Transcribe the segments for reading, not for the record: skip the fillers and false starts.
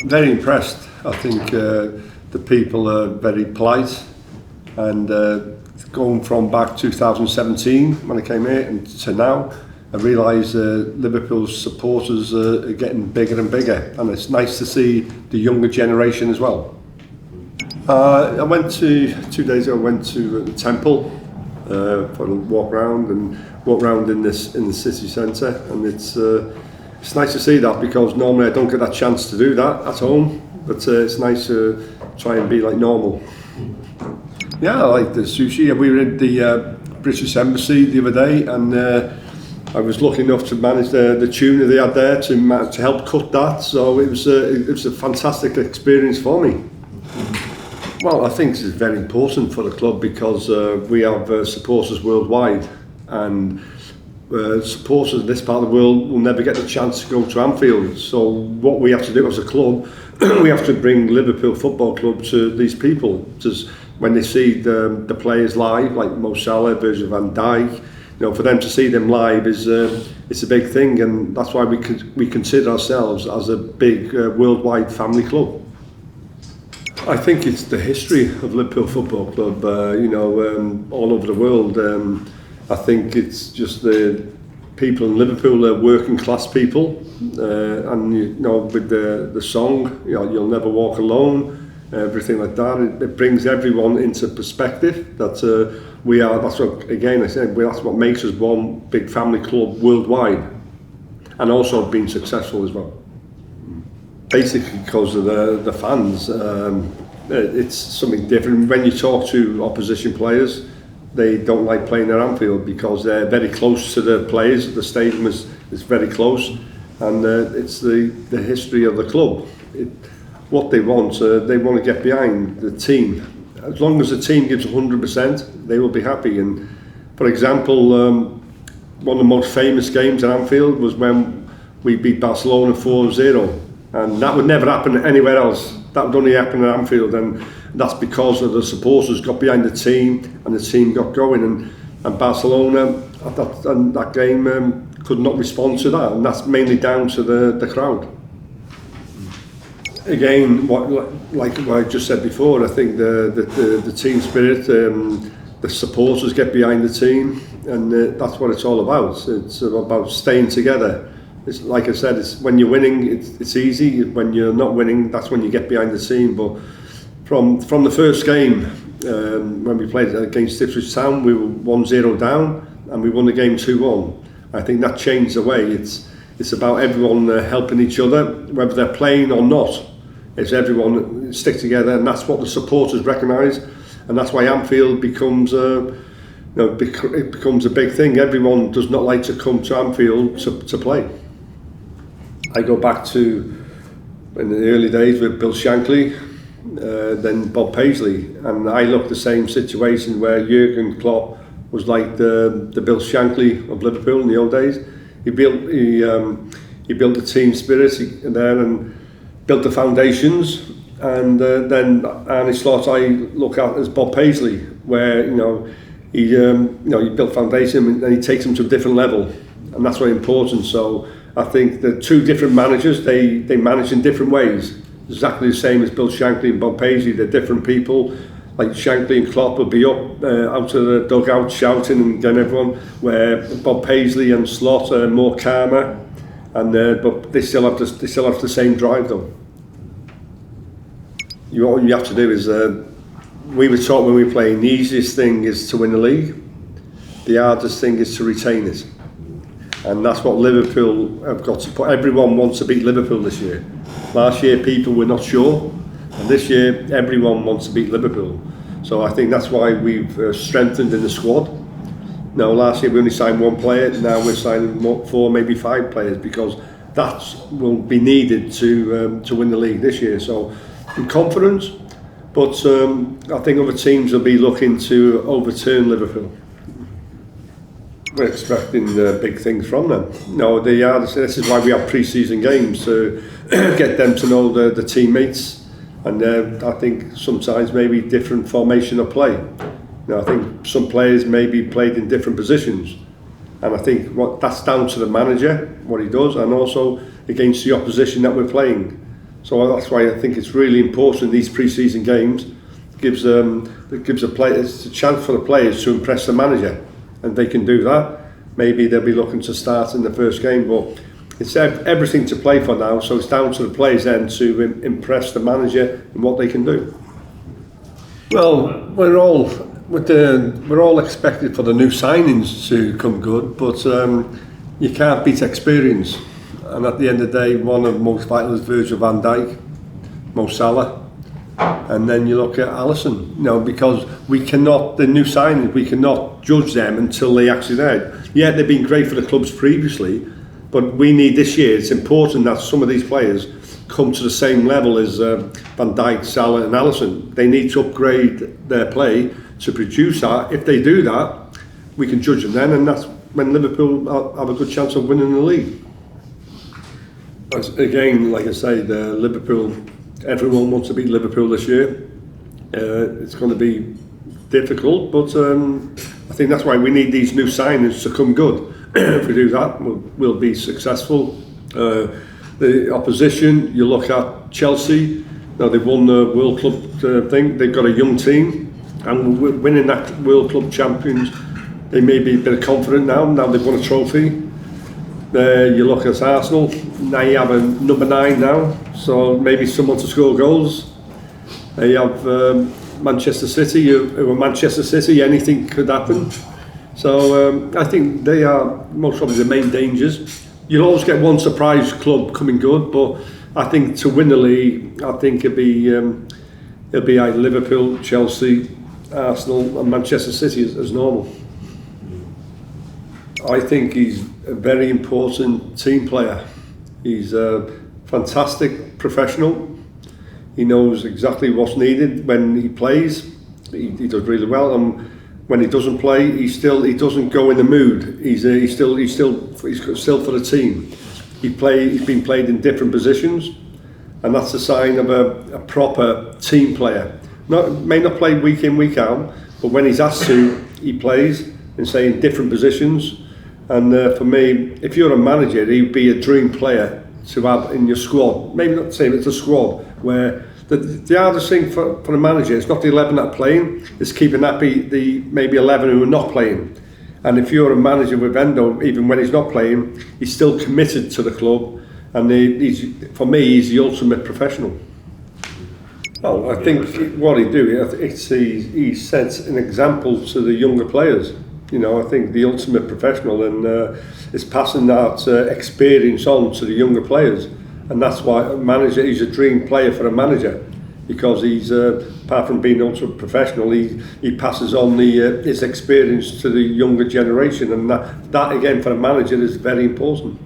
Very impressed. I think the people are very polite, and going from back 2017 when I came here and to now, I realise Liverpool's supporters are getting bigger and bigger, and it's nice to see the younger generation as well. I went to 2 days ago. I went to the Temple for a walk around in the city centre, and it's nice to see that, because normally I don't get that chance to do that at home, but it's nice to try and be like normal. Yeah, I like the sushi. We were in the British Embassy the other day, and I was lucky enough to manage the tuna they had there to help cut that. So it was a fantastic experience for me. Well, I think this is very important for the club, because we have supporters worldwide, and supporters in this part of the world will never get the chance to go to Anfield. So what we have to do as a club, we have to bring Liverpool Football Club to these people. Just when they see the players live, like Mo Salah, Virgil van Dijk, for them to see them live it's a big thing, and that's why we consider ourselves as a big worldwide family club. I think it's the history of Liverpool Football Club, all over the world. I think it's just the people in Liverpool are working class people, and with the song, You'll Never Walk Alone, everything like that, it brings everyone into perspective that we are. That's what, again, I said, that's what makes us one big family club worldwide, and also being successful as well. Basically, because of the fans, it's something different. When you talk to opposition players, they don't like playing at Anfield because they're very close to the players. The stadium is very close, and it's the history of the club. What they want to get behind the team. As long as the team gives 100%, they will be happy. And for example, one of the most famous games at Anfield was when we beat Barcelona 4-0, and that would never happen anywhere else. That would only happen at Anfield, and that's because of the supporters got behind the team, and the team got going. And Barcelona at that game could not respond to that, and that's mainly down to the crowd. Again, like what I just said before, I think the team spirit, the supporters get behind the team, and that's what it's all about. It's about staying together. It's, like I said, it's when you're winning, it's easy. When you're not winning, that's when you get behind the team. But from the first game, when we played against Ipswich Town, we were 1-0 down, and we won the game 2-1. I think that changed the way. It's about everyone helping each other, whether they're playing or not. It's everyone stick together, and that's what the supporters recognise, and that's why Anfield becomes it becomes a big thing. Everyone does not like to come to Anfield to play. I go back to in the early days with Bill Shankly, then Bob Paisley, and I looked the same situation where Jurgen Klopp was like the Bill Shankly of Liverpool in the old days. He built the team spirit there and built the foundations, and then Arne Slot I look at as Bob Paisley, where he built foundation and he takes them to a different level, and that's very important. So I think the two different managers, they manage in different ways, exactly the same as Bill Shankly and Bob Paisley. They're different people. Like Shankly and Klopp will be up out of the dugout shouting and getting everyone, where Bob Paisley and Slot are more calmer, and but they still have the same drive though. What you have to do is, we were taught when we were playing, the easiest thing is to win the league, the hardest thing is to retain it. And that's what Liverpool have got to put. Everyone wants to beat Liverpool this year. Last year people were not sure, and this year everyone wants to beat Liverpool. So I think that's why we've strengthened in the squad. Now last year we only signed one player, now we're signing 4, maybe 5 players, because that will be needed to win the league this year. So I'm confident, but I think other teams will be looking to overturn Liverpool. We're expecting big things from them. No, they are. This is why we have pre-season games, to get them to know the teammates, and I think sometimes maybe different formation of play. I think some players maybe played in different positions, and I think that's down to the manager, what he does, and also against the opposition that we're playing. So that's why I think it's really important these pre-season games. It gives a players a chance for the players to impress the manager, and they can do that. Maybe they'll be looking to start in the first game, but it's everything to play for now. So it's down to the players then to impress the manager in what they can do. Well, we're all expected for the new signings to come good, but you can't beat experience. And at the end of the day, one of the most vital is Virgil van Dijk, Mo Salah. And then you look at Alisson, because the new signings, we cannot judge them until they actually there. Yeah, they've been great for the clubs previously, but we need this year, it's important that some of these players come to the same level as Van Dijk, Salah and Alisson. They need to upgrade their play to produce that. If they do that, we can judge them then, and that's when Liverpool have a good chance of winning the league. Again, like I say, Liverpool, everyone wants to beat Liverpool this year. It's going to be difficult, but I think that's why we need these new signings to come good. If we do that, we'll be successful. The opposition, you look at Chelsea, they've won the World Club thing, they've got a young team, and winning that World Club Champions, they may be a bit confident now they've won a trophy. You look at Arsenal, now you have a number 9 now, so maybe someone to score goals. You have Manchester City, who are Manchester City, anything could happen. So I think they are most probably the main dangers. You'll always get one surprise club coming good, but I think to win the league, I think it'll be either Liverpool, Chelsea, Arsenal and Manchester City as normal. I think he's a very important team player. He's a fantastic professional. He knows exactly what's needed when he plays. He does really well, and when he doesn't play, he doesn't go in the mood. He's still for the team. He's been played in different positions, and that's a sign of a proper team player. May not play week in, week out, but when he's asked to, he plays in different positions. And for me, if you're a manager, he'd be a dream player to have in your squad. Maybe not the same, it's a squad where the hardest thing for a manager is not the 11 that are playing, it's keeping happy the maybe 11 who are not playing. And if you're a manager with Endo, even when he's not playing, he's still committed to the club, and for me, he's the ultimate professional. Well, I think what he he sets an example to the younger players. I think the ultimate professional, and is passing that experience on to the younger players, and that's why he's a dream player for a manager, because he's apart from being ultimate professional, he passes on his experience to the younger generation, and that again for a manager is very important.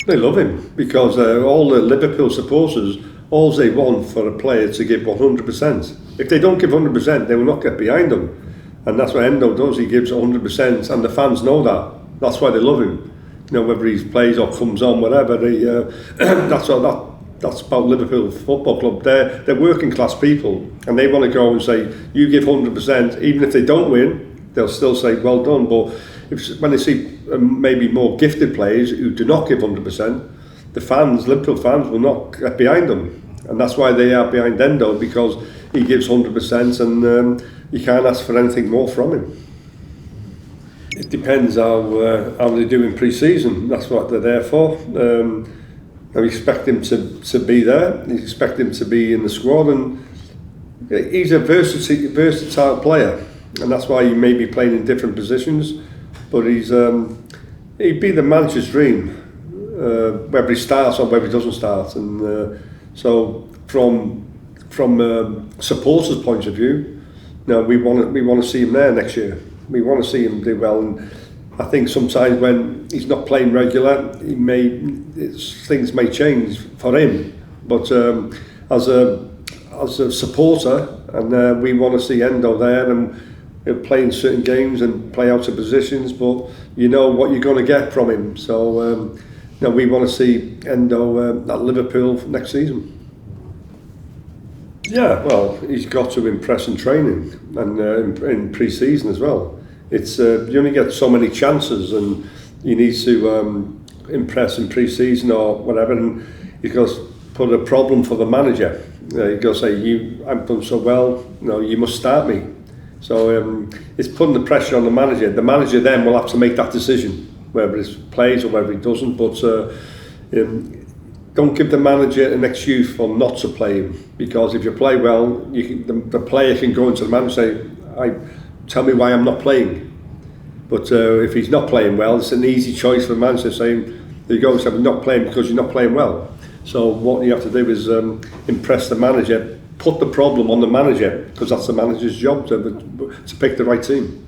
They love him because all the Liverpool supporters, all they want for a player to give 100%. If they don't give 100%, they will not get behind him. And that's what Endo does, he gives 100%, and the fans know that. That's why they love him. Whether he plays or comes on, whatever, that's about Liverpool Football Club. They're working class people, and they want to go and say, you give 100%, even if they don't win, they'll still say, well done. But when they see maybe more gifted players who do not give 100%, Liverpool fans will not get behind them. And that's why they are behind Endo, because he gives 100%, and you can't ask for anything more from him. It depends how they do in pre-season. That's what they're there for. I expect him to be there. I expect him to be in the squad, and he's a versatile player, and that's why he may be playing in different positions. But he'd be the manager's dream, whether he starts or whether he doesn't start. And so from supporters' point of view, we want to see him there next year. We want to see him do well, and I think sometimes when he's not playing regular, things may change for him. But as a supporter, and we want to see Endo there and play in certain games and play out of positions. But you know what you're going to get from him. So we want to see Endo at Liverpool next season. Yeah, well, he's got to impress in training and in pre-season as well. It's you only get so many chances, and you need to impress in pre-season or whatever. And because put a problem for the manager. You go say, I've done so well, you must start me. So it's putting the pressure on the manager. The manager then will have to make that decision, whether he plays or whether he doesn't. But don't give the manager an excuse for not to play him, because if you play well, the player can go into the manager and say, tell me why I'm not playing. But if he's not playing well, it's an easy choice for the manager saying, there you go, so I'm not playing because you're not playing well. So what you have to do is impress the manager, put the problem on the manager, because that's the manager's job to pick the right team.